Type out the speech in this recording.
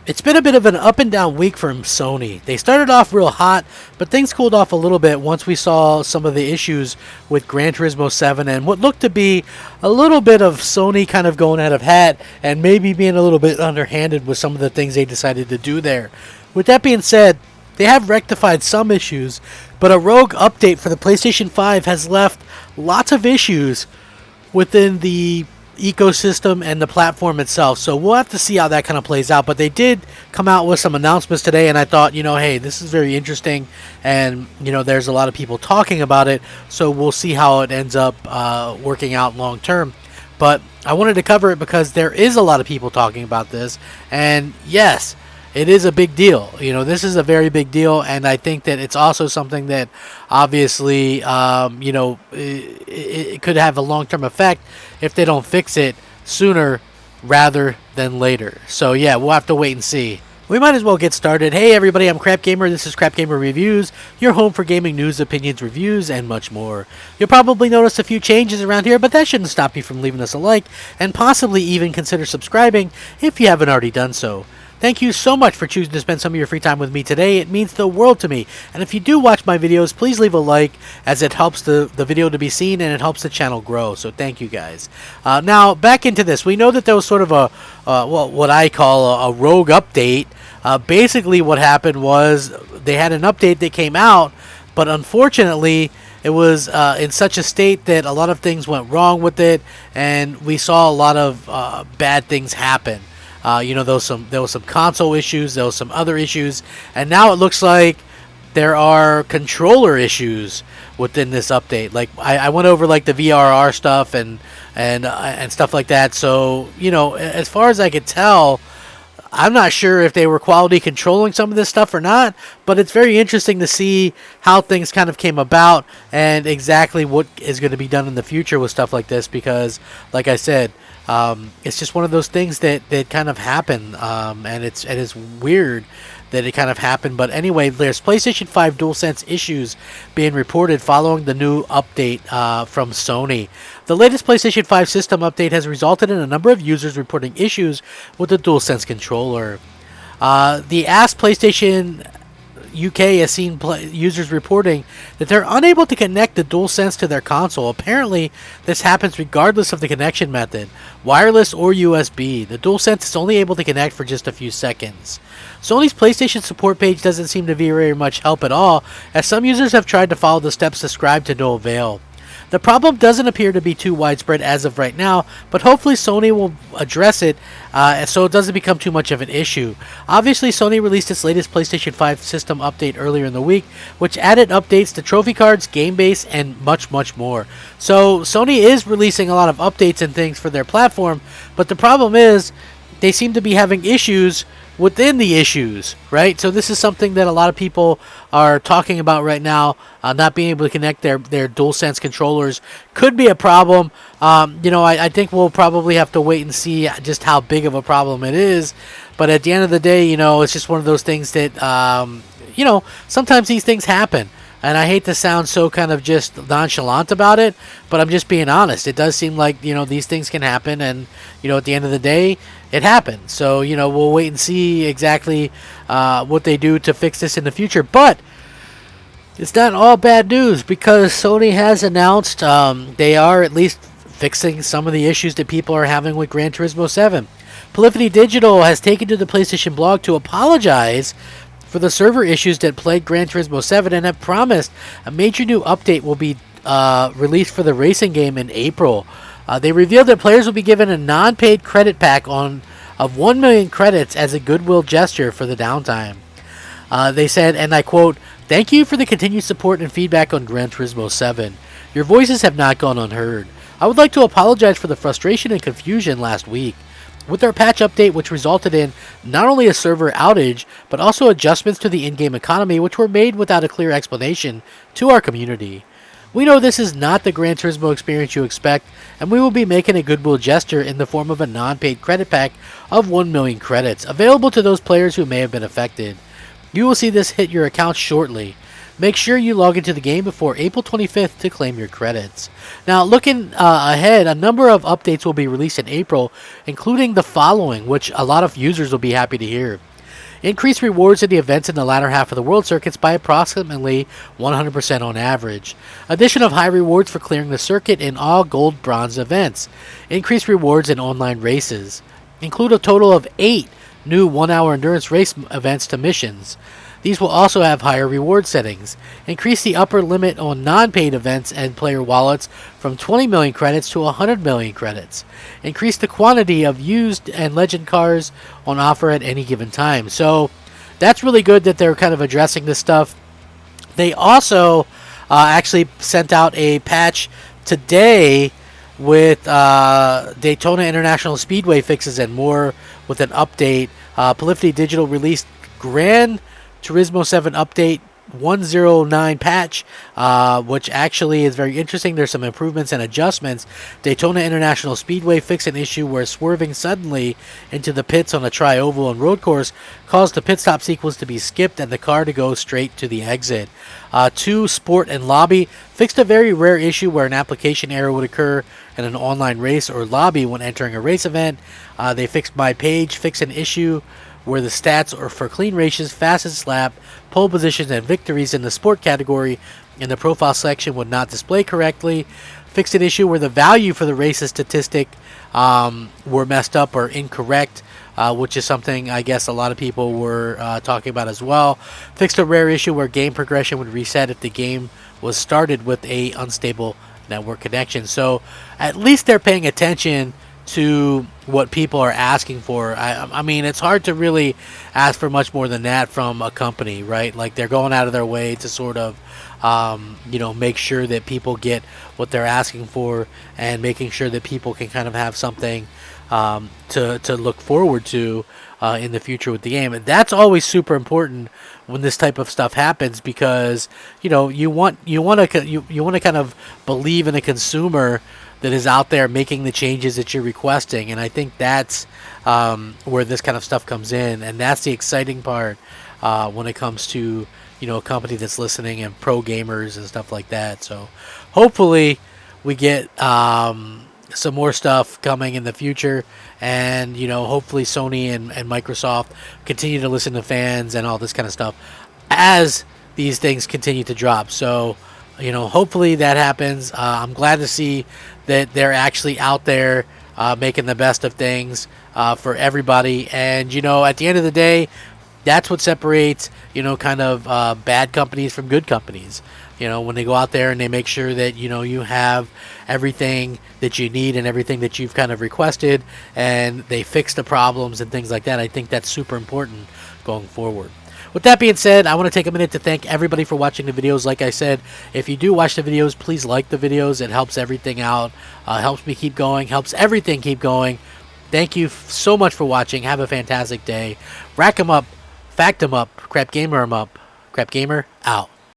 It's been a bit of an up and down week from Sony. They started off real hot, but things cooled off a little bit once we saw some of the issues with Gran Turismo 7 and what looked to be a little bit of Sony kind of going out of hat and maybe being a little bit underhanded with some of the things they decided to do there. With that being said, they have rectified some issues, but a rogue update for the PlayStation 5 has left lots of issues within the ecosystem and the platform itself. So we'll have to see how that kind of plays out. But they did come out with some announcements today, and I thought, hey, this is very interesting, and there's a lot of people talking about it. So we'll see how it ends up working out long term. But I wanted to cover it because there is a lot of people talking about this, and yes, it is a big deal. This is a very big deal, and I think that it's also something that obviously, it could have a long-term effect if they don't fix it sooner rather than later. So yeah, we'll have to wait and see. We might as well get started. Hey everybody, I'm Crap Gamer. This is Crap Gamer Reviews, your home for gaming news, opinions, reviews, and much more. You'll probably notice a few changes around here, but that shouldn't stop you from leaving us a like and possibly even consider subscribing if you haven't already done so. Thank you so much for choosing to spend some of your free time with me today. It means the world to me. And if you do watch my videos, please leave a like, as it helps the video to be seen and it helps the channel grow. So thank you guys. Now, back into this. We know that there was sort of what I call a rogue update. Basically what happened was they had an update that came out, but unfortunately it was in such a state that a lot of things went wrong with it, and we saw a lot of bad things happen. There was some console issues, there was some other issues, and now it looks like there are controller issues within this update. Like I went over like the VRR stuff and stuff like that. So as far as I could tell, I'm not sure if they were quality controlling some of this stuff or not, but it's very interesting to see how things kind of came about and exactly what is going to be done in the future with stuff like this, because like I said, it's just one of those things that kind of happen, and it is weird that it kind of happened. But anyway, there's PlayStation 5 DualSense issues being reported following the new update from Sony. The latest PlayStation 5 system update has resulted in a number of users reporting issues with the DualSense controller. The Ask PlayStation UK has seen users reporting that they're unable to connect the DualSense to their console. Apparently, this happens regardless of the connection method, wireless or USB. The DualSense is only able to connect for just a few seconds. Sony's PlayStation support page doesn't seem to be very much help at all, as some users have tried to follow the steps described to no avail. The problem doesn't appear to be too widespread as of right now, but hopefully Sony will address it so it doesn't become too much of an issue. Obviously, Sony released its latest PlayStation 5 system update earlier in the week, which added updates to trophy cards, game base, and much, much more. So Sony is releasing a lot of updates and things for their platform, but the problem is they seem to be having issues within the issues, right? So this is something that a lot of people are talking about right now. Not being able to connect their DualSense controllers could be a problem. I think we'll probably have to wait and see just how big of a problem it is. But at the end of the day, it's just one of those things that, sometimes these things happen. And I hate to sound so kind of just nonchalant about it, but I'm just being honest. It does seem like, these things can happen, and, at the end of the day, it happened. So, we'll wait and see exactly what they do to fix this in the future. But it's not all bad news, because Sony has announced they are at least fixing some of the issues that people are having with Gran Turismo 7. Polyphony Digital has taken to the PlayStation blog to apologize for the server issues that plagued Gran Turismo 7 and have promised a major new update will be released for the racing game in April. They revealed that players will be given a non-paid credit pack of 1 million credits as a goodwill gesture for the downtime. They said, and I quote, "Thank you for the continued support and feedback on Gran Turismo 7. Your voices have not gone unheard. I would like to apologize for the frustration and confusion last week with our patch update, which resulted in not only a server outage, but also adjustments to the in-game economy, which were made without a clear explanation to our community. We know this is not the Gran Turismo experience you expect, and we will be making a goodwill gesture in the form of a non-paid credit pack of 1 million credits, available to those players who may have been affected. You will see this hit your account shortly. Make sure you log into the game before April 25th to claim your credits." Now, looking ahead, a number of updates will be released in April, including the following, which a lot of users will be happy to hear. Increase rewards in the events in the latter half of the world circuits by approximately 100% on average. Addition of high rewards for clearing the circuit in all gold bronze events. Increase rewards in online races. Include a total of 8 new 1-hour endurance race events to missions. These will also have higher reward settings. Increase the upper limit on non-paid events and player wallets from 20 million credits to 100 million credits. Increase the quantity of used and legend cars on offer at any given time. So that's really good that they're kind of addressing this stuff. They also actually sent out a patch today with Daytona International Speedway fixes and more with an update. Polyphony Digital released Gran Turismo 7 update 109 patch, which actually is very interesting. There's some improvements and adjustments. Daytona International Speedway fixed an issue where swerving suddenly into the pits on a tri-oval and road course caused the pit stop sequence to be skipped and the car to go straight to the exit. 2 Sport and Lobby fixed a very rare issue where an application error would occur in an online race or lobby when entering a race event. They fixed My Page, fixed an issue where the stats are for clean races, fastest lap, pole positions, and victories in the sport category in the profile section would not display correctly. Fixed an issue where the value for the races statistic were messed up or incorrect, which is something I guess a lot of people were talking about as well. Fixed a rare issue where game progression would reset if the game was started with a unstable network connection. So at least they're paying attention to what people are asking for. I mean, it's hard to really ask for much more than that from a company, right? Like, they're going out of their way to sort of, make sure that people get what they're asking for and making sure that people can kind of have something to look forward to in the future with the game. And that's always super important when this type of stuff happens, because you want to kind of believe in a consumer that is out there making the changes that you're requesting. And I think that's where this kind of stuff comes in, and that's the exciting part when it comes to a company that's listening and pro gamers and stuff like that. So hopefully we get some more stuff coming in the future, and hopefully Sony and Microsoft continue to listen to fans and all this kind of stuff as these things continue to drop. So hopefully that happens. I'm glad to see that they're actually out there making the best of things for everybody. And at the end of the day, that's what separates kind of bad companies from good companies. When they go out there and they make sure that you have everything that you need and everything that you've kind of requested, and they fix the problems and things like that. I think that's super important going forward. With that being said, I want to take a minute to thank everybody for watching the videos. Like I said, if you do watch the videos, please like the videos. It helps everything out, helps me keep going, helps everything keep going. Thank you so much for watching. Have a fantastic day. Rack 'em up, fact 'em up, crap gamer 'em up. Crap gamer out.